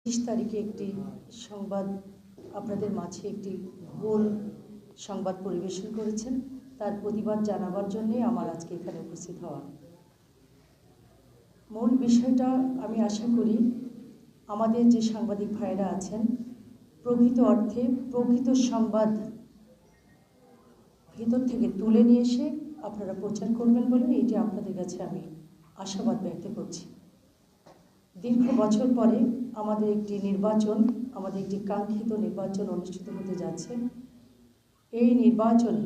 30 তারিখে একটি সংবাদ আপনাদের মাঝে একটি ভুল সংবাদ পরিবেশন করেছেন, তার প্রতিবাদ জানাবার জন্যে আমার আজকে এখানে উপস্থিত হওয়া। মূল বিষয়টা আমি আশা করি আমাদের যে সাংবাদিক ভাইরা আছেন প্রকৃত অর্থে প্রকৃত সংবাদ ভিতর থেকে তুলে নিয়ে এসে আপনারা প্রচার করবেন বলে এটি আপনাদের কাছে আমি আশাবাদ ব্যক্ত করছি। দীর্ঘ বছর পরে আমাদের একটি কাঙ্ক্ষিত নির্বাচন অনুষ্ঠিত হতে যাচ্ছে। এই নির্বাচন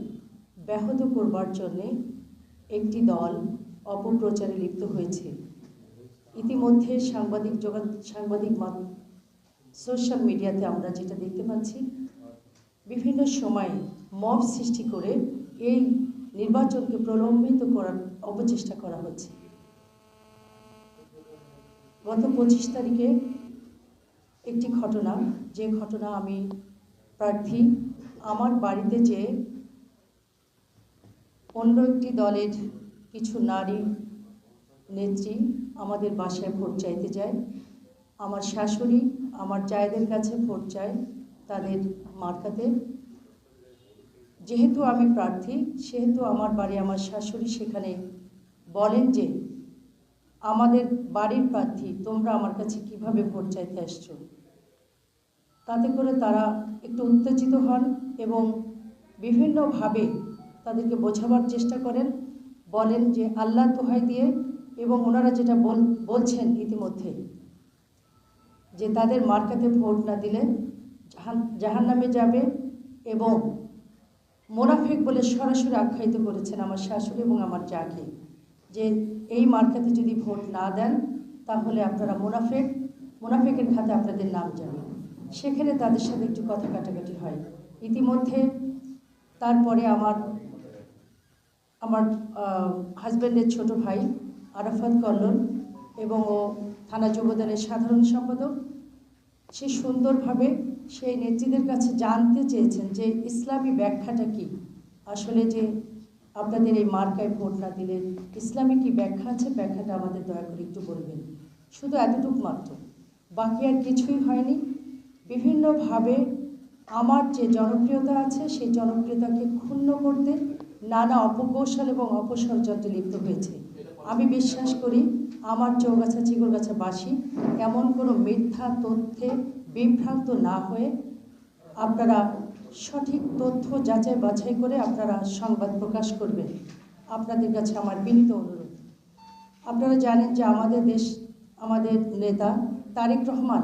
ব্যাহত করবার জন্যে একটি দল অপপ্রচারে লিপ্ত হয়েছে। ইতিমধ্যে সাংবাদিক সোশ্যাল মিডিয়াতে আমরা যেটা দেখতে পাচ্ছি, বিভিন্ন সময় মব সৃষ্টি করে এই নির্বাচনকে প্রলম্বিত করার অপচেষ্টা করা হচ্ছে। গত 25 তারিখে একটি ঘটনা, যে ঘটনা আমি প্রার্থী আমার বাড়িতে যে অন্য একটি দলের কিছু নারী নেত্রী আমাদের বাসায় ভোট চাইতে যায়। আমার শাশুড়ি আমার জায়েদের কাছে ভোট চায় তাদের মার্কাতে। যেহেতু আমি প্রার্থী সেহেতু আমার বাড়ি, আমার শাশুড়ি সেখানে বলেন যে আমাদের বাড়ির প্রার্থী, তোমরা আমার কাছে কিভাবে ভোট চাইতে আসছো। তাতে করে তারা একটু উত্তেজিত হন এবং বিভিন্নভাবে তাদেরকে বোঝাবার চেষ্টা করেন, বলেন যে আল্লাহর দোহাই দিয়ে, এবং ওনারা যেটা বলছেন ইতিমধ্যে যে তাদের মার্কাতে ভোট না দিলে জাহান্নামে যাবে, এবং মোনাফেক বলে সরাসরি আখ্যায়িত করেছেন আমার শাশুড়ি এবং আমার জাকে, যে এই মার্কাতে যদি ভোট না দেন তাহলে আপনারা মোনাফেকের খাতে আপনাদের নাম যাবে। সেখানে তাদের সাথে একটু কথা কাটাকাটি হয়। ইতিমধ্যে তারপরে আমার হাজব্যান্ডের ছোট ভাই আরাফাত কল্লোল এবং ও থানা যুবদলের সাধারণ সম্পাদক, সে সুন্দরভাবে সেই নেত্রীদের কাছে জানতে চেয়েছেন যে ইসলামী ব্যাখ্যাটা কি, আসলে যে আপনাদের এই মার্কায় ভোট না দিলে ইসলামী কি ব্যাখ্যা আছে, ব্যাখ্যাটা আমাদের দয়া করে একটু বলবেন। শুধু এতটুকু মাত্র, বাকি আর কিছুই হয়নি। বিভিন্নভাবে আমার যে জনপ্রিয়তা আছে সেই জনপ্রিয়তাকে ক্ষুণ্ণ করতে নানা অপকৌশল এবং অপষড়যন্ত্রে লিপ্ত হয়েছে। আমি বিশ্বাস করি আমার চৌগাছা চিগুরগাছাবাসী এমন কোনো মিথ্যা তথ্যে বিভ্রান্ত না হয়ে আপনারা সঠিক তথ্য যাচাই বাছাই করে আপনারা সংবাদ প্রকাশ করবেন। আপনাদের কাছে আমার বিনীত অনুরোধ। আপনারা জানেন যে আমাদের নেতা তারেক রহমান